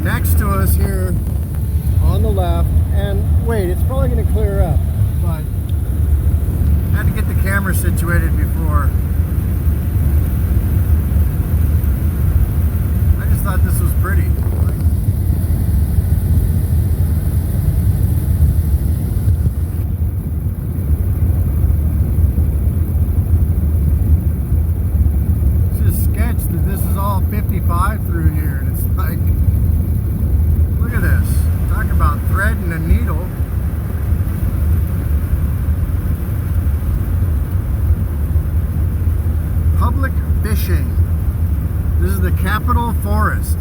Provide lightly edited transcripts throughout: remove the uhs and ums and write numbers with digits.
next to us here on the left, and wait, it's probably going to clear up, but I had to get the camera situated before. I just thought this was pretty. It's just sketch that this is all 55 through here, and it's like, look at this. Talking about threading a needle. Public fishing. This is the Capitol Forest.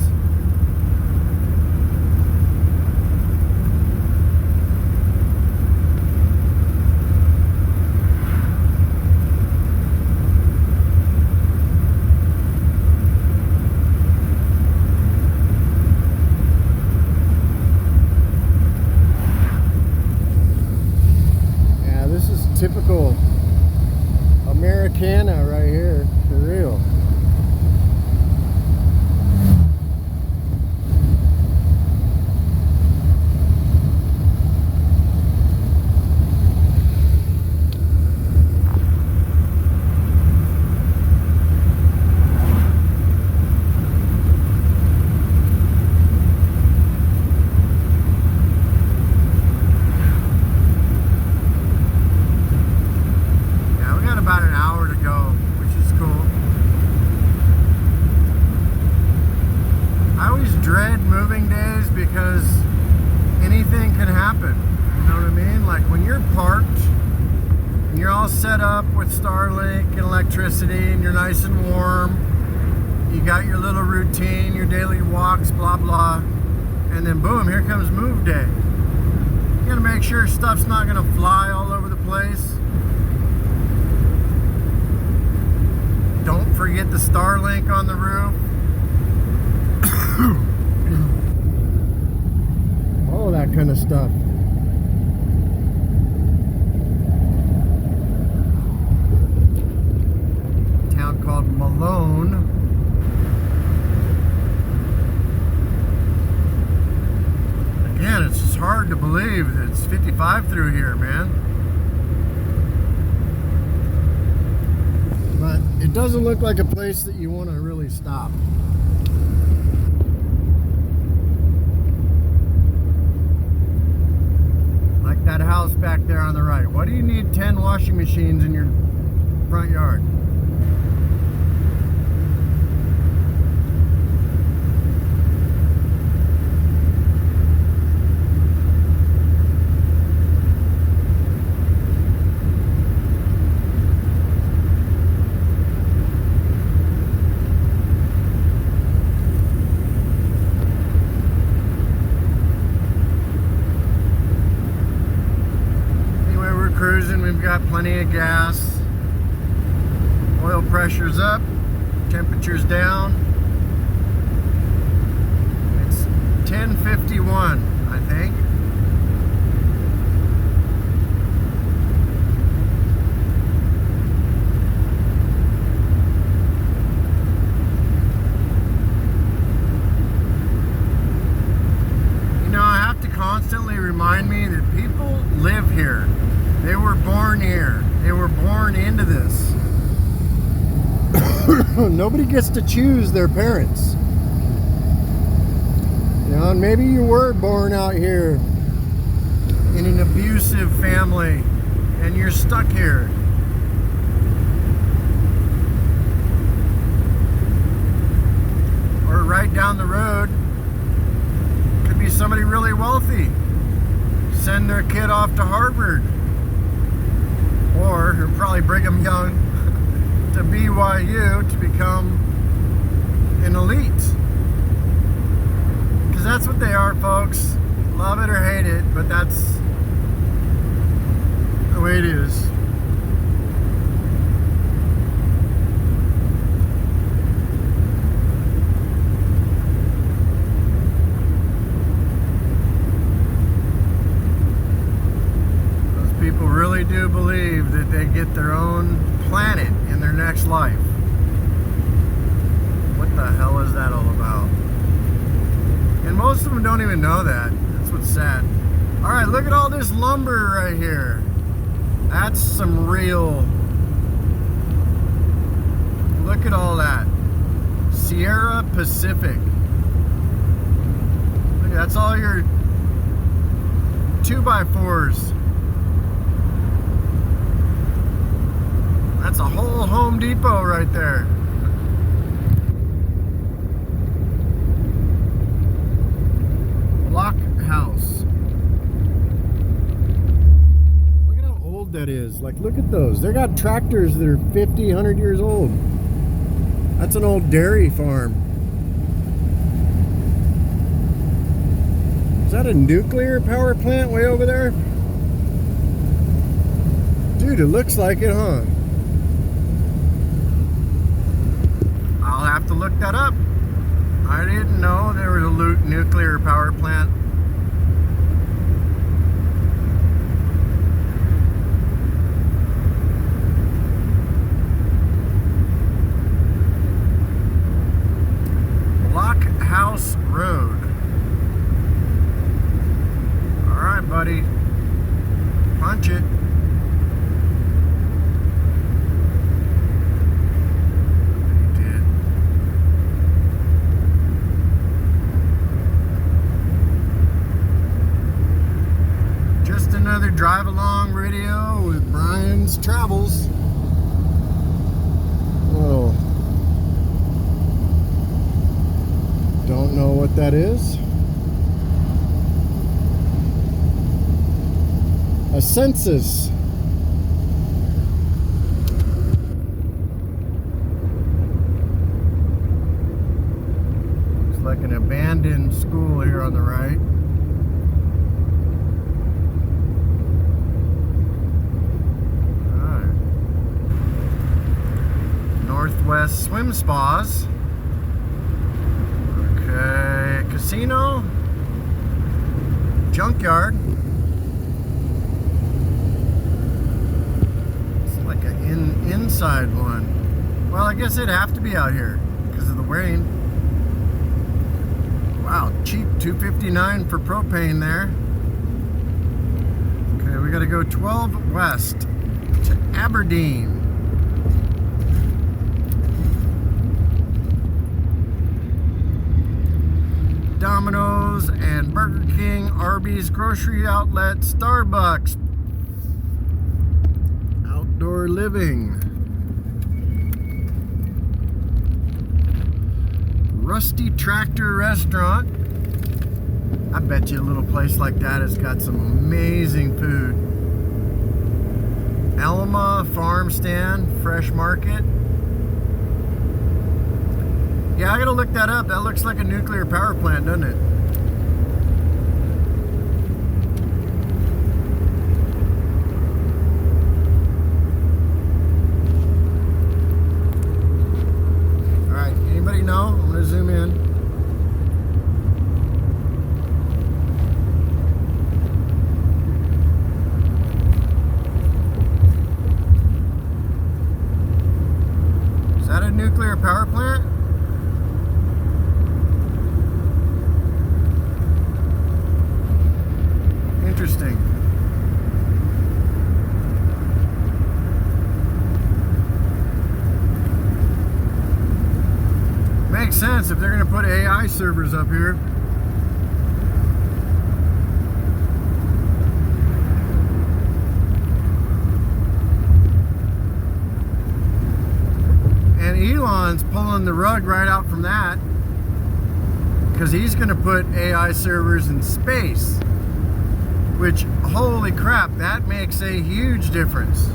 Typical Americana right here, for real. Because anything can happen, you know what I mean? Like when you're parked and you're all set up with Starlink and electricity and you're nice and warm, you got your little routine, your daily walks, blah blah, and then boom, here comes move day. You gotta make sure stuff's not gonna fly all over the place. Don't forget the Starlink on the roof. All that kind of stuff. A town called Malone. Again, it's just hard to believe that it's 55 through here, man. But it doesn't look like a place that you want to really stop. That house back there on the right. Why do you need 10 washing machines in your front yard? Cruising, we've got plenty of gas. Oil pressure's up, temperature's down. It's 10:51, I think. You know, I have to constantly remind me that people live here. They were born here. They were born into this. Nobody gets to choose their parents. You know, and maybe you were born out here in an abusive family and you're stuck here. Or right down the road could be somebody really wealthy. Send their kid off to Harvard. Or probably Brigham Young to BYU to become an elite. Because that's what they are, folks. Love it or hate it, but that's the way it is. People really do believe that they get their own planet in their next life. What the hell is that all about? And most of them don't even know that. That's what's sad. All right, look at all this lumber right here. That's some real... Look at all that. Sierra Pacific. Look, that's all your 2x4s. That's a whole Home Depot right there. Block house. Look at how old that is. Like, look at those. They got tractors that are 50, 100 years old. That's an old dairy farm. Is that a nuclear power plant way over there? Dude, it looks like it, huh? I'll have to look that up. I didn't know there was a nuclear power plant. Blockhouse Road. All right, buddy. Punch it. Another drive along video with Bryan's Travels. Oh, don't know what that is. A census. It's like an abandoned school here on the right. Northwest Swim Spas. Okay, casino, junkyard. It's like an inside one. Well, I guess it'd have to be out here because of the rain. Wow, cheap, $2.59 for propane there. Okay, we got to go 12 west to Aberdeen. Domino's and Burger King, Arby's, grocery outlet, Starbucks, outdoor living, Rusty Tractor Restaurant. I bet you a little place like that has got some amazing food. Elma Farm Stand, Fresh Market. Yeah, I gotta look that up. That looks like a nuclear power plant, doesn't it? Alright, anybody know? I'm gonna zoom in. Is that a nuclear power plant? Interesting. Makes sense if they're going to put AI servers up here. And Elon's pulling the rug right out from that because he's going to put AI servers in space. Which, holy crap, that makes a huge difference.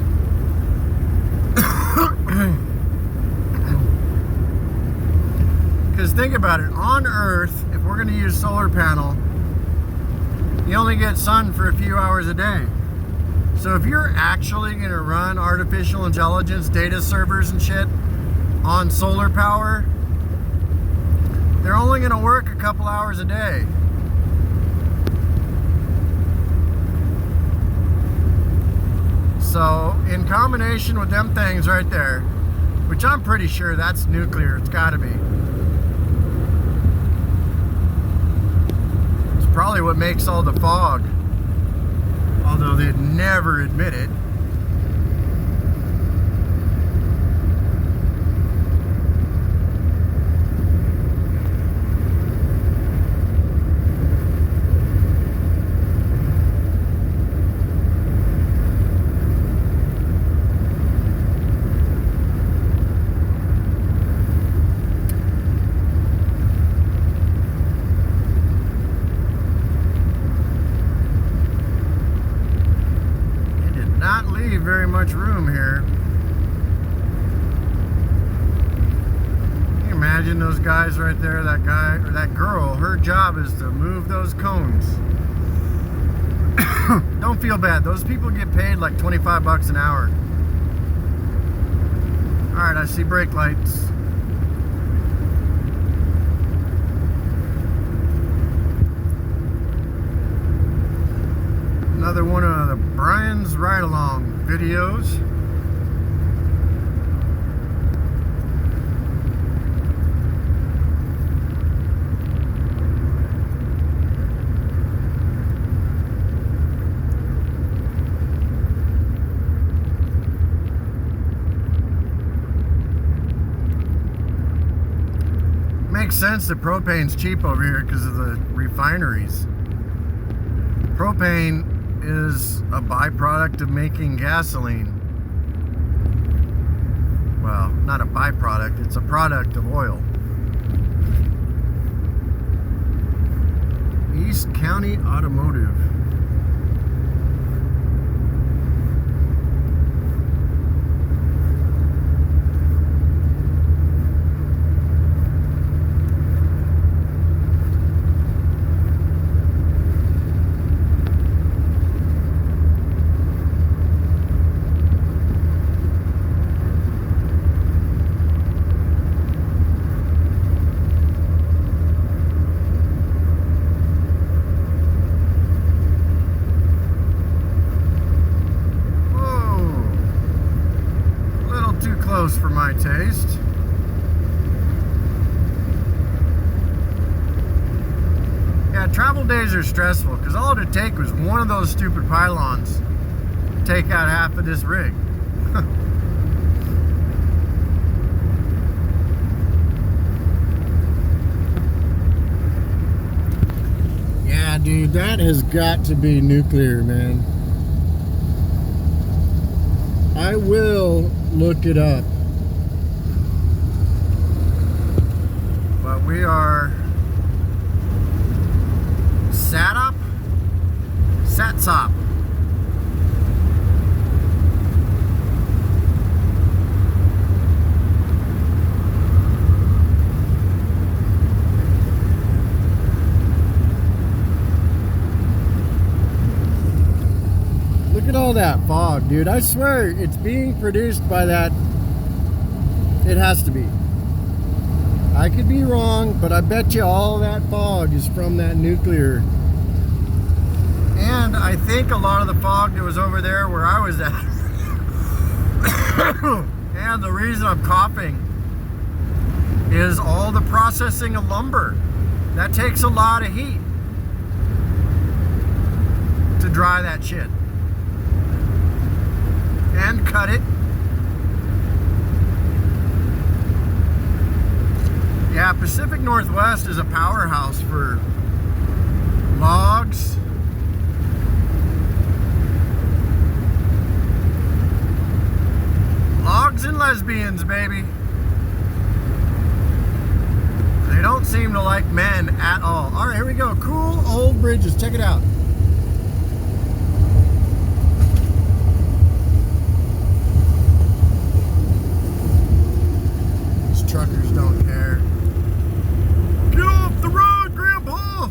Because think about it, on Earth, if we're going to use solar panel, you only get sun for a few hours a day. So if you're actually going to run artificial intelligence data servers and shit on solar power, they're only going to work a couple hours a day. So, in combination with them things right there, which I'm pretty sure that's nuclear, it's gotta be. probably what makes all the fog, although they'd never admit it. Not leave very much room here. Can you imagine those guys right there? That guy or that girl, her job is to move those cones. Don't feel bad. Those people get paid like 25 bucks an hour. Alright, I see brake lights. Another one of the Bryan's ride-along videos. Makes sense that propane's cheap over here because of the refineries. Propane is a byproduct of making gasoline. Well, not a byproduct, it's a product of oil. East County Automotive. For my taste. Yeah, travel days are stressful because all it'd take was one of those stupid pylons to take out half of this rig. Yeah, dude, that has got to be nuclear, man. I will look it up. But we are Satsop. Look at all that fog, dude. I swear it's being produced by that. It has to be. I could be wrong, but I bet you all that fog is from that nuclear. And I think a lot of the fog that was over there where I was at. And the reason I'm coughing is all the processing of lumber. That takes a lot of heat to dry that shit. And cut it. Yeah, Pacific Northwest is a powerhouse for logs. Logs and lesbians, baby. They don't seem to like men at all. All right, here we go. Cool old bridges. Check it out. These truckers don't care. Get off the road, Grandpa!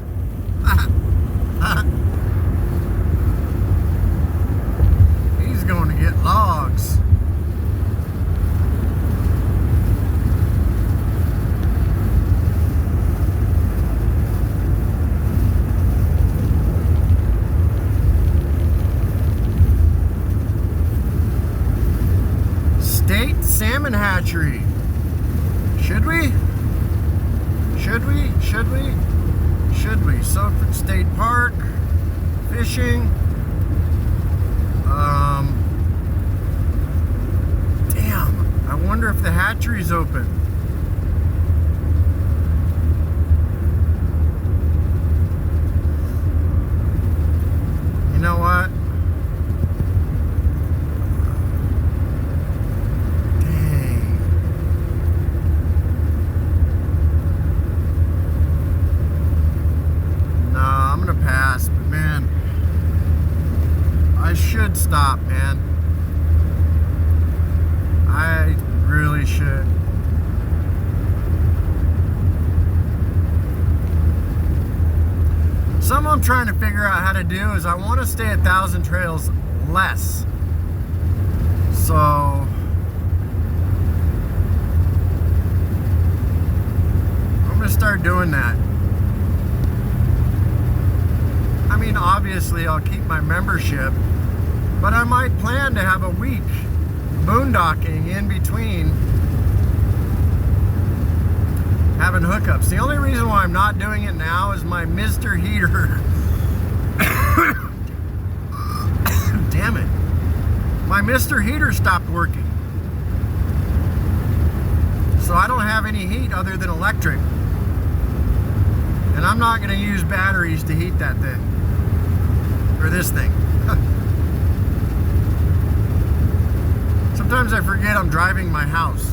He's going to get logs. State Salmon Hatchery. Should we? Should we? Should we? should we? Soakford State Park, fishing. Damn, I wonder if the hatchery's open. You know what? Dang. Nah, I'm gonna pass, but man, I should stop, man. I really should. Something I'm trying to figure out how to do is I want to stay at Thousand Trails less. So I'm going to start doing that. I mean, obviously I'll keep my membership, but I might plan to have a week boondocking in between having hookups. The only reason why I'm not doing it now is my Mr. Heater. Damn it. My Mr. Heater stopped working. So I don't have any heat other than electric. And I'm not going to use batteries to heat that thing. Or this thing. Sometimes I forget I'm driving my house.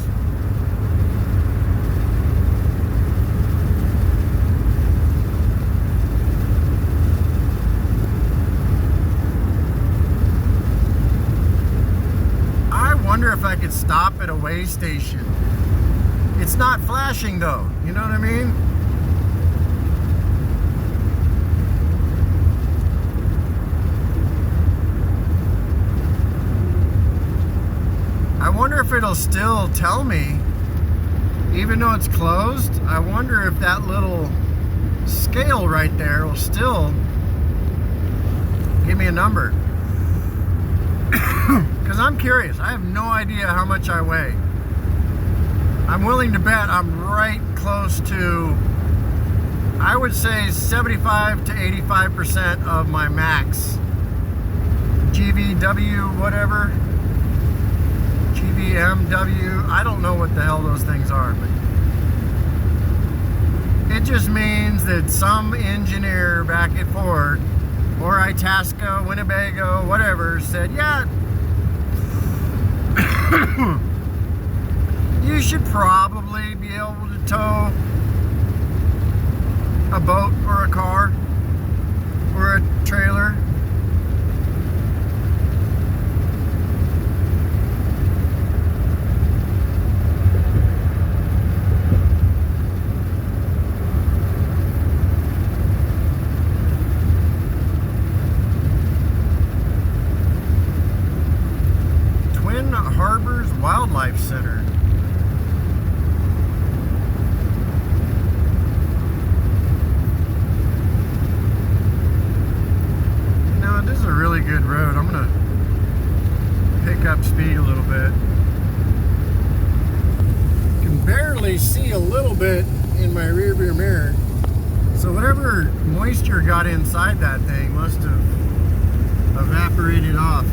I wonder if I could stop at a way station. It's not flashing though, you know what I mean? I wonder if it'll still tell me, even though it's closed. I wonder if that little scale right there will still give me a number. Because I'm curious. I have no idea how much I weigh. I'm willing to bet I'm right close to, I would say 75 to 85% of my max. GVW, whatever. GVMW, I don't know what the hell those things are, but it just means that some engineer back at Ford or Itasca, Winnebago, whatever, said, yeah, you should probably be able to tow a boat or a car or a trailer. Harbors Wildlife Center. You know, this is a really good road. I'm gonna pick up speed a little bit. Can barely see a little bit in my rearview mirror. So whatever moisture got inside that thing must have evaporated off.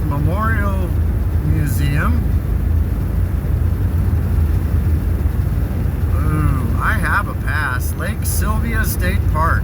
Memorial Museum. Ooh, I have a pass. Lake Sylvia State Park.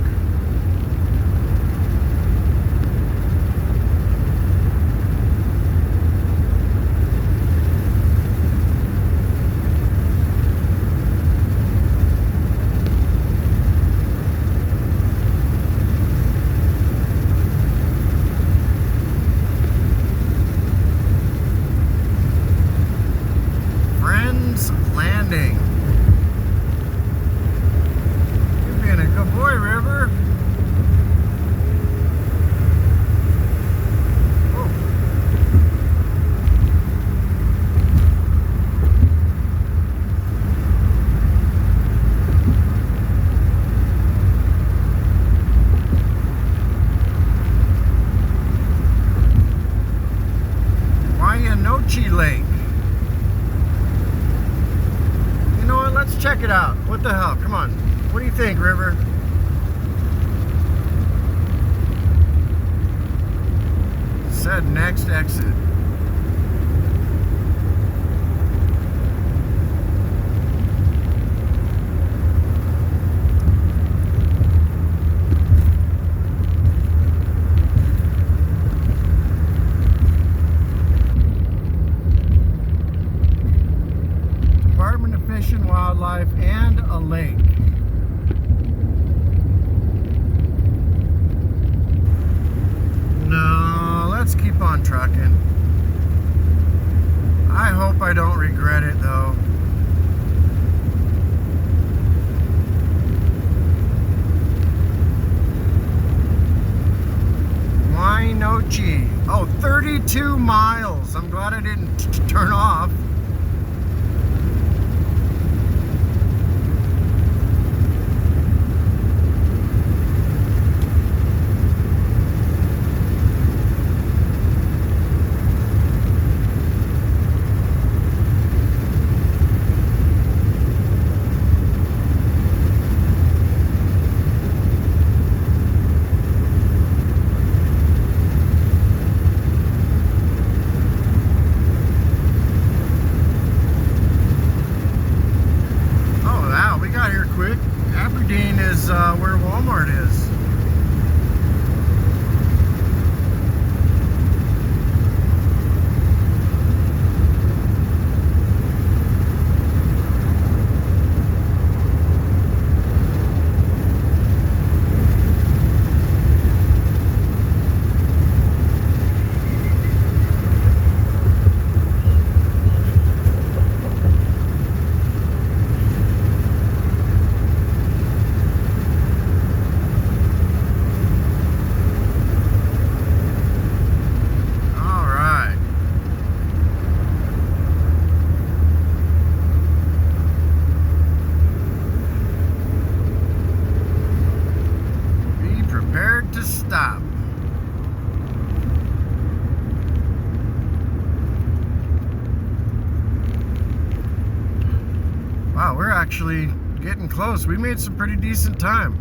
Noche Lake. You know what? Let's check it out. What the hell? Come on. What do you think, River? Said next exit. Department of Fish and Wildlife and a lake. No, let's keep on trucking. I hope I don't regret it though. Why Noche? Oh, 32 miles. I'm glad I didn't turn off. Aberdeen is where Walmart is. Stop. Wow, we're actually getting close. We made some pretty decent time.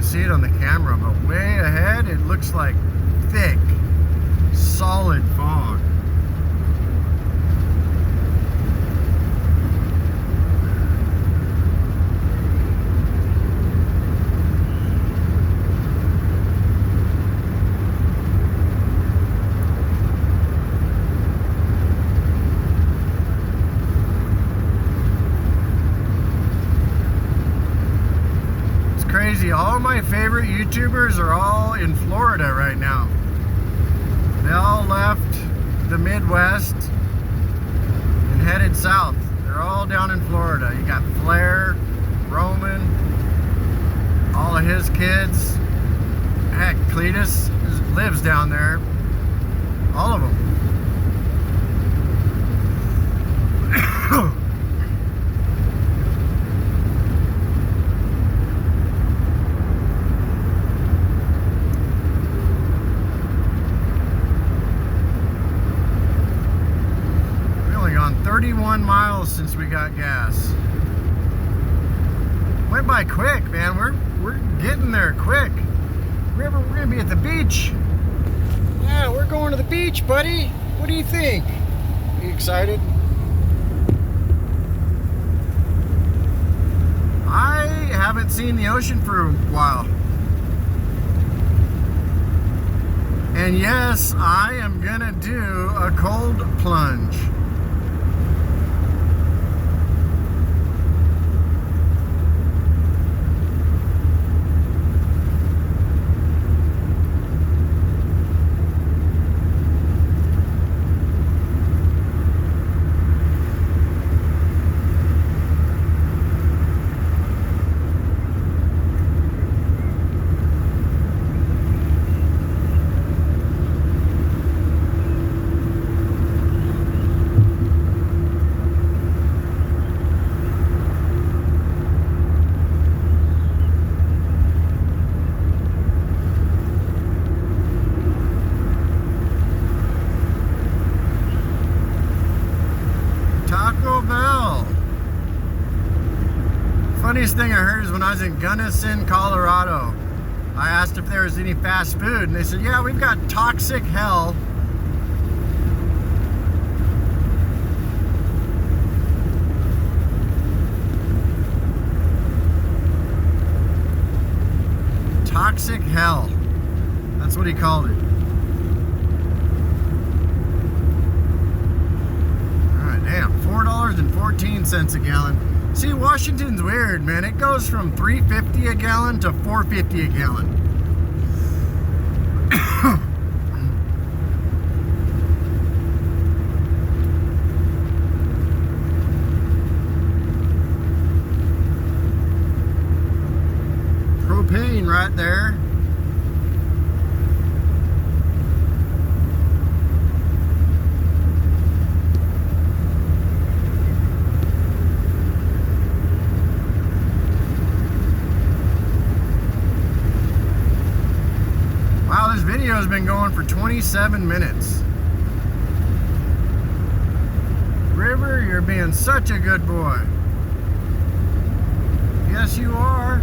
See it on the camera, but way ahead it looks like thick, solid fog. Crazy. All of my favorite YouTubers are all in Florida right now. They all left the Midwest and headed south. They're all down in Florida. You got Flair, Roman, all of his kids. Heck, Cletus lives down there. All of them. We only gone 31 miles since we got gas. Went by quick, man. We're getting there quick. River, we're gonna be at the beach. Yeah, we're going to the beach, buddy. What do you think? Are you excited? I haven't seen the ocean for a while. And yes, I am gonna do a cold plunge. funniest thing I heard is when I was in Gunnison, Colorado. I asked if there was any fast food, and they said, yeah, we've got Toxic Hell. Toxic Hell. That's what he called it. Alright, damn. $4.14 a gallon. See, Washington's weird, man. It goes from $3.50 a gallon to $4.50 a gallon. Propane right there. Wow, this video has been going for 27 minutes. River, you're being such a good boy. Yes, you are.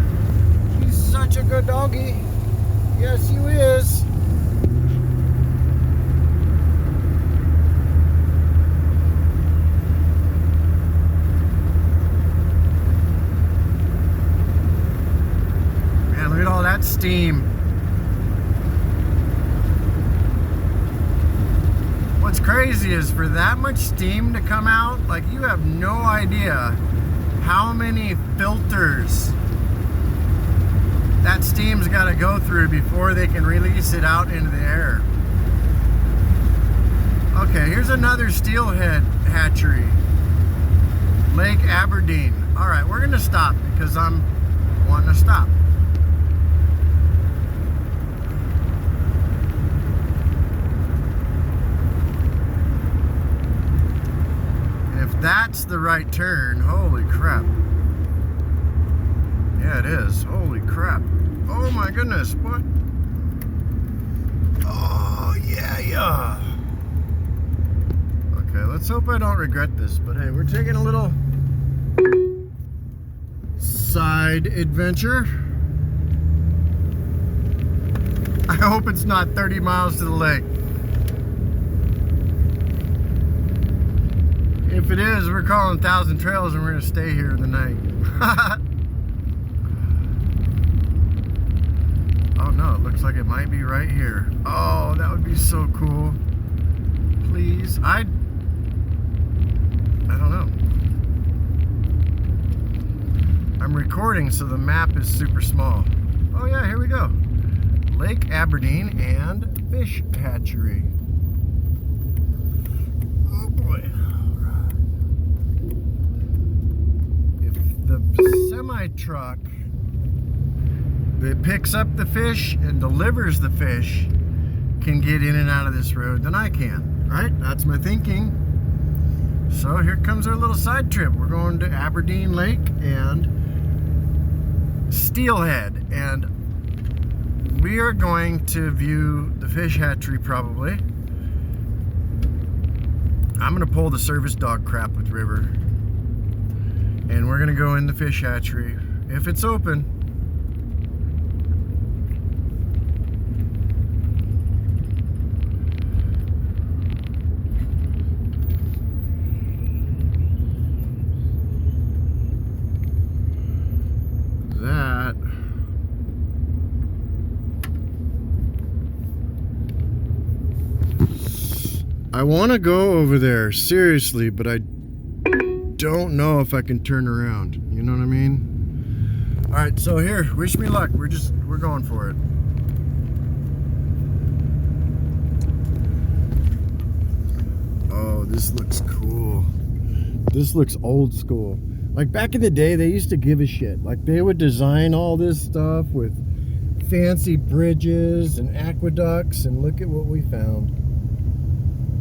He's such a good doggy. Yes, you is. Man, look at all that steam. What's crazy is for that much steam to come out, like, you have no idea how many filters that steam's got to go through before they can release it out into the air. Okay, here's another steelhead hatchery. Lake Aberdeen. Alright, we're going to stop because I'm wanting to stop. That's the right turn. Holy crap. Yeah, it is. Holy crap. Oh my goodness. What? Oh, yeah. Okay, let's hope I don't regret this. But hey, we're taking a little side adventure. I hope it's not 30 miles to the lake. If it is, we're calling 1,000 Trails and we're going to stay here the night. Oh no, it looks like it might be right here. Oh, that would be so cool. Please. I don't know. I'm recording, so the map is super small. Oh yeah, here we go. Lake Aberdeen and Fish Hatchery. Oh boy. The semi-truck that picks up the fish and delivers the fish can get in and out of this road than I can, right? That's my thinking. So here comes our little side trip. We're going to Aberdeen Lake and Steelhead, and we are going to view the fish hatchery probably. I'm gonna pull the service dog crap with River. And we're gonna go in the fish hatchery if it's open. That I want to go over there seriously, but I don't know if I can turn around. You know what I mean? All right, so here, wish me luck. We're going for it. Oh, this looks cool. This looks old school. Like back in the day, they used to give a shit. Like they would design all this stuff with fancy bridges and aqueducts, and look at what we found.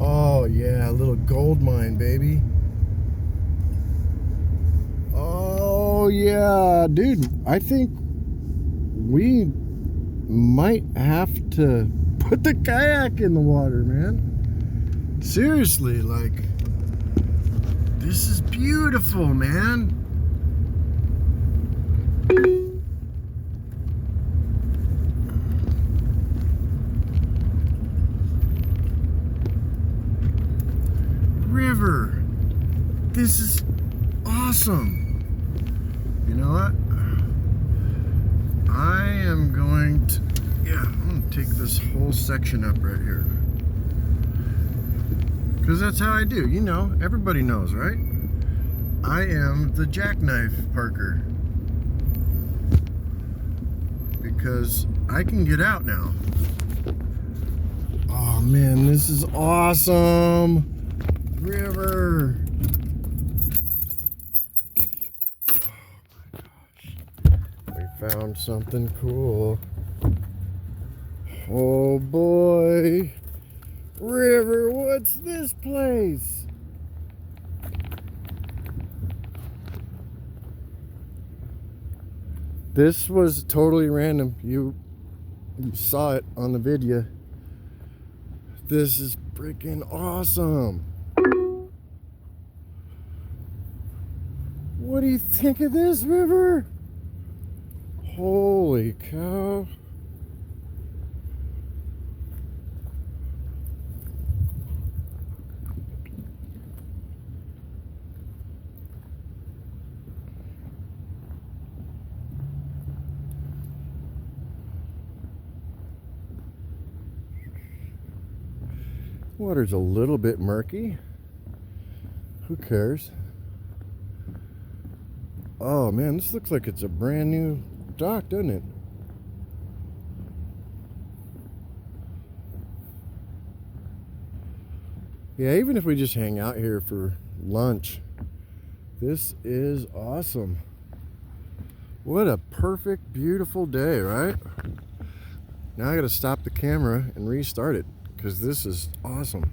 Oh yeah, a little gold mine, baby. Oh yeah, dude, I think we might have to put the kayak in the water, man. Seriously, like, this is beautiful, man. River. This is awesome. You know what? I am going to, I'm going to take this whole section up right here. Because that's how I do. You know, everybody knows, right? I am the jackknife parker. Because I can get out now. Oh man, this is awesome. River. We found something cool. Oh boy. River, what's this place? This was totally random. You saw it on the video. This is freaking awesome. What do you think of this, River? Holy cow. Water's a little bit murky. Who cares? Oh man, this looks like it's a brand new dock, doesn't it? Yeah, even if we just hang out here for lunch, this is awesome. What a perfect, beautiful day, right? Now I gotta stop the camera and restart it, because this is awesome.